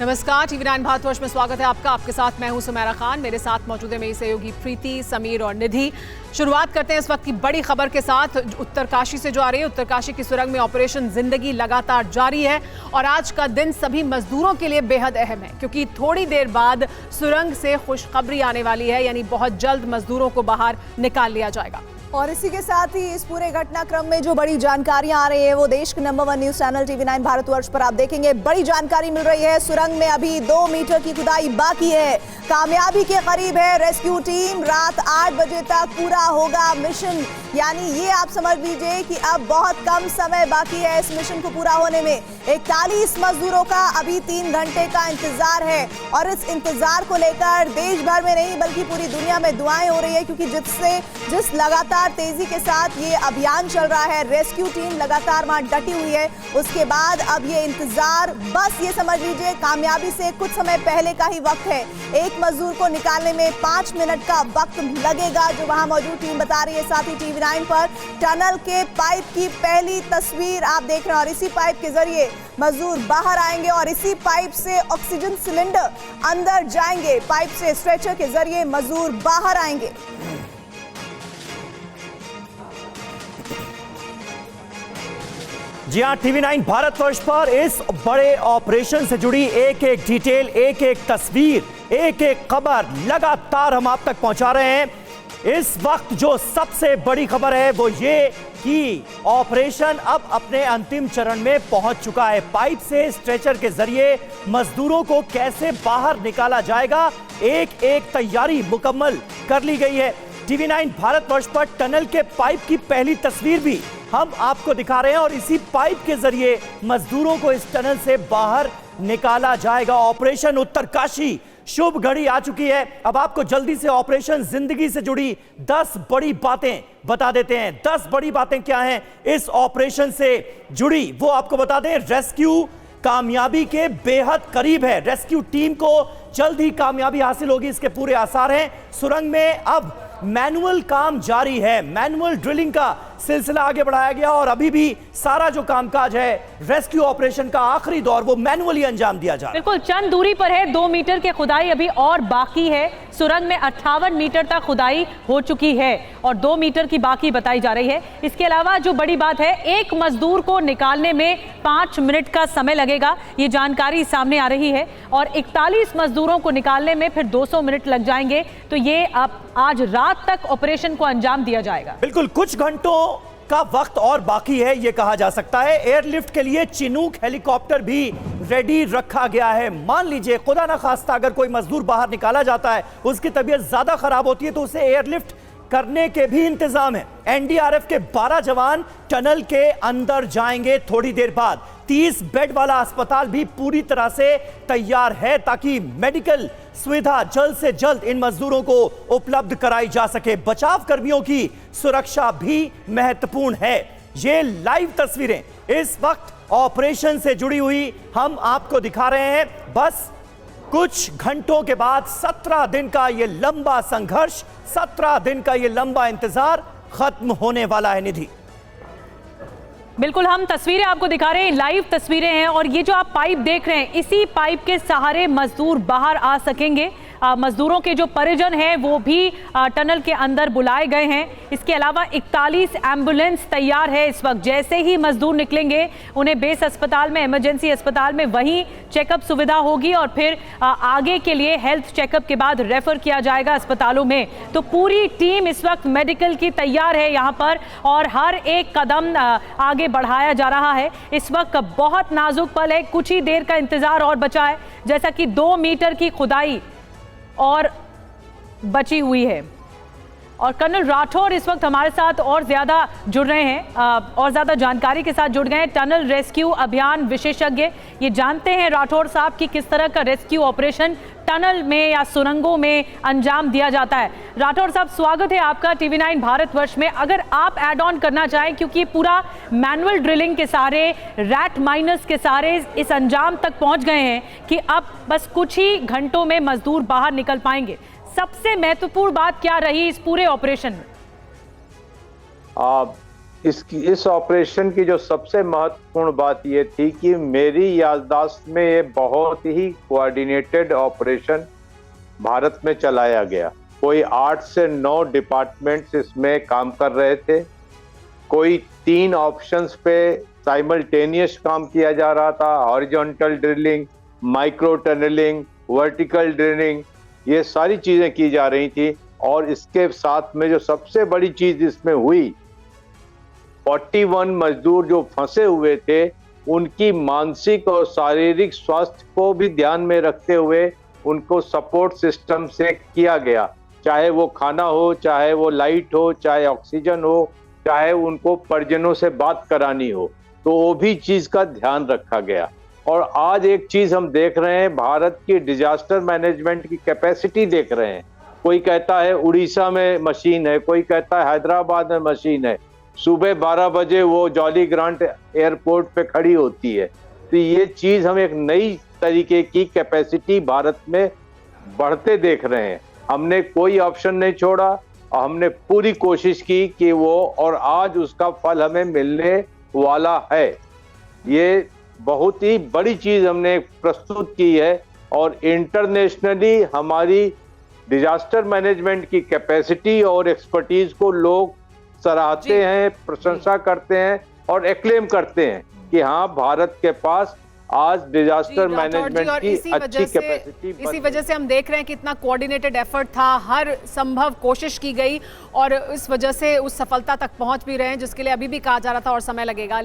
नमस्कार, TV9 भारतवर्ष में स्वागत है आपका। आपके साथ मैं हूं सुमेरा खान। मेरे साथ मौजूद है मेरी सहयोगी प्रीति, समीर और निधि। शुरुआत करते हैं इस वक्त की बड़ी खबर के साथ। उत्तरकाशी से जो आ रही है, उत्तरकाशी की सुरंग में ऑपरेशन जिंदगी लगातार जारी है और आज का दिन सभी मजदूरों के लिए बेहद अहम है, क्योंकि थोड़ी देर बाद सुरंग से खुशखबरी आने वाली है, यानी बहुत जल्द मजदूरों को बाहर निकाल लिया जाएगा। और इसी के साथ ही इस पूरे घटनाक्रम में जो बड़ी जानकारियां आ रही है वो देश के number 1 news channel TV9 Bharatvarsh पर आप देखेंगे। बड़ी जानकारी मिल रही है, सुरंग में अभी 2 मीटर की खुदाई बाकी है, कामयाबी के करीब है रेस्क्यू टीम। रात 8 बजे तक पूरा होगा मिशन, यानी ये आप समझ लीजिए कि अब बहुत कम समय बाकी है इस मिशन को पूरा होने में। 41 मजदूरों का अभी 3 घंटे का इंतजार है और इस इंतजार को लेकर देश भर में नहीं बल्कि पूरी दुनिया में दुआएं हो रही है, क्योंकि जिस लगातार तेजी के साथ ये अभियान चल रहा है, रेस्क्यू टीम लगातार वहां डटी हुई है। उसके बाद अब ये इंतजार बस ये समझ लीजिए कामयाबी से कुछ समय पहले का ही वक्त है। एक मजदूर को निकालने में 5 मिनट का वक्त लगेगा, जो वहां मौजूद टीम बता रही है। साथ ही TV9 पर टनल के पाइप की पहली तस्वीर आप देख रहे हैं और इसी पाइप के जरिए मजदूर बाहर आएंगे और इसी पाइप से ऑक्सीजन सिलेंडर अंदर जाएंगे। पाइप से स्ट्रेचर के जरिए मजदूर बाहर आएंगे। जी हां, TV9 भारतवर्ष पर इस बड़े ऑपरेशन से जुड़ी एक एक डिटेल, एक एक तस्वीर, एक एक खबर लगातार हम आप तक पहुंचा रहे हैं। इस वक्त जो सबसे बड़ी खबर है वो ये कि ऑपरेशन अब अपने अंतिम चरण में पहुंच चुका है। पाइप से स्ट्रेचर के जरिए मजदूरों को कैसे बाहर निकाला जाएगा, एक एक तैयारी मुकम्मल कर ली गई है। TV9 भारतवर्ष पर टनल के पाइप की पहली तस्वीर भी हम आपको दिखा रहे हैं और इसी पाइप के जरिए मजदूरों को इस टनल से बाहर निकाला जाएगा। ऑपरेशन उत्तरकाशी शुभ घड़ी आ चुकी है। अब आपको जल्दी से ऑपरेशन जिंदगी से जुड़ी 10 बड़ी बातें बता देते हैं। 10 बड़ी बातें क्या हैं इस ऑपरेशन से जुड़ी, वो आपको बता दें। रेस्क्यू कामयाबी के बेहद करीब है, रेस्क्यू टीम को जल्द ही कामयाबी हासिल होगी, इसके पूरे आसार हैं। सुरंग में अब मैनुअल काम जारी है, मैनुअल ड्रिलिंग का सिलसिला आगे बढ़ाया गया और अभी भी सारा जो कामकाज है रेस्क्यू ऑपरेशन का आखिरी दौर वो मैनुअली अंजाम दिया जा रहा है। बिल्कुल चंद दूरी पर है, 2 मीटर की खुदाई अभी और बाकी है। सुरंग में 58 मीटर तक खुदाई हो चुकी है और 2 मीटर की बाकी बताई जा रही है। इसके अलावा जो बड़ी बात है, एक मजदूर को निकालने में 5 मिनट का समय लगेगा, ये जानकारी सामने आ रही है और 41 मजदूरों को निकालने में फिर 200 मिनट लग जाएंगे। तो ये अब आज रात तक ऑपरेशन को अंजाम दिया जाएगा। बिल्कुल कुछ घंटों का वक्त और बाकी है, यह कहा जा सकता है। एयरलिफ्ट के लिए चिनूक हेलीकॉप्टर भी रेडी रखा गया है। मान लीजिए खुदा ना खास्ता अगर कोई मजदूर बाहर निकाला जाता है, उसकी तबीयत ज्यादा खराब होती है, तो उसे एयरलिफ्ट करने के भी इंतजाम है। NDRF के 12 जवान टनल के अंदर जाएंगे थोड़ी देर बाद। 30 बेड वाला अस्पताल भी पूरी तरह से तैयार है ताकि मेडिकल सुविधा जल्द से जल्द इन मजदूरों को उपलब्ध कराई जा सके। बचाव कर्मियों की सुरक्षा भी महत्वपूर्ण है। ये लाइव तस्वीरें इस वक्त ऑपरेशन से जुड़ी हुई हम आपको दिखा रहे हैं। बस कुछ घंटों के बाद 17 दिन का ये लंबा संघर्ष, 17 दिन का ये लंबा इंतजार खत्म होने वाला है। निधि, बिल्कुल हम तस्वीरें आपको दिखा रहे हैं, लाइव तस्वीरें हैं और ये जो आप पाइप देख रहे हैं, इसी पाइप के सहारे मजदूर बाहर आ सकेंगे। मजदूरों के जो परिजन हैं वो भी टनल के अंदर बुलाए गए हैं। इसके अलावा 41 एम्बुलेंस तैयार है इस वक्त। जैसे ही मजदूर निकलेंगे उन्हें बेस अस्पताल में, इमरजेंसी अस्पताल में वहीं चेकअप सुविधा होगी और फिर आगे के लिए हेल्थ चेकअप के बाद रेफर किया जाएगा अस्पतालों में। तो पूरी टीम इस वक्त मेडिकल की तैयार है यहाँ पर और हर एक कदम आगे बढ़ाया जा रहा है। इस वक्त बहुत नाजुक पल है, कुछ ही देर का इंतजार और बचा है। जैसा कि 2 मीटर की खुदाई और बची हुई है और कर्नल राठौर इस वक्त हमारे साथ और ज्यादा जुड़ रहे हैं, और ज्यादा जानकारी के साथ जुड़ गए हैं। टनल रेस्क्यू अभियान विशेषज्ञ, ये जानते हैं राठौर साहब कि किस तरह का रेस्क्यू ऑपरेशन टनल में या सुरंगों में अंजाम दिया जाता है। राठौर साहब, स्वागत है आपका TV9 भारतवर्ष में। अगर आप ऐड ऑन करना चाहें, क्योंकि पूरा मैनुअल ड्रिलिंग के सारे, रैट माइनर्स के सारे इस अंजाम तक पहुंच गए हैं कि अब बस कुछ ही घंटों में मजदूर बाहर निकल पाएंगे। सबसे महत्वपूर्ण बात क्या रही इस पूरे ऑपरेशन में? इस ऑपरेशन की जो सबसे महत्वपूर्ण बात ये थी कि मेरी याददाश्त में ये बहुत ही कोऑर्डिनेटेड ऑपरेशन भारत में चलाया गया। कोई 8 से 9 डिपार्टमेंट्स इसमें काम कर रहे थे। कोई 3 ऑप्शंस पे साइमल्टेनियस काम किया जा रहा था, horizontal drilling, micro tunneling, vertical drilling, ये सारी चीजें की जा रही थी। और इसके साथ में जो सबसे बड़ी चीज इसमें हुई, 41 मजदूर जो फंसे हुए थे उनकी मानसिक और शारीरिक स्वास्थ्य को भी ध्यान में रखते हुए उनको सपोर्ट सिस्टम से किया गया, चाहे वो खाना हो, चाहे वो लाइट हो, चाहे ऑक्सीजन हो, चाहे उनको परिजनों से बात करानी हो, तो वो भी चीज का ध्यान रखा गया। और आज एक चीज हम देख रहे हैं, भारत की डिजास्टर मैनेजमेंट की कैपेसिटी देख रहे हैं। कोई कहता है उड़ीसा में मशीन है, कोई कहता है हैदराबाद में मशीन है, सुबह 12 बजे वो जॉली ग्रांट एयरपोर्ट पे खड़ी होती है। तो ये चीज हम एक नई तरीके की कैपेसिटी भारत में बढ़ते देख रहे हैं। हमने कोई ऑप्शन नहीं छोड़ा और हमने पूरी कोशिश की कि वो, और आज उसका फल हमें मिलने वाला है। ये बहुत ही बड़ी चीज हमने प्रस्तुत की है और इंटरनेशनली हमारी डिजास्टर मैनेजमेंट की कैपेसिटी और एक्सपर्टीज को लोग सराहते हैं, प्रशंसा करते हैं और एक्लेम करते हैं कि हाँ, भारत के पास आज डिजास्टर मैनेजमेंट की अच्छी कैपेसिटी। इसी वजह से हम देख रहे हैं कि इतना कोऑर्डिनेटेड एफर्ट था, हर संभव कोशिश की गई और इस वजह से उस सफलता तक पहुंच भी रहे हैं, जिसके लिए अभी भी कहा जा रहा था और समय लगेगा।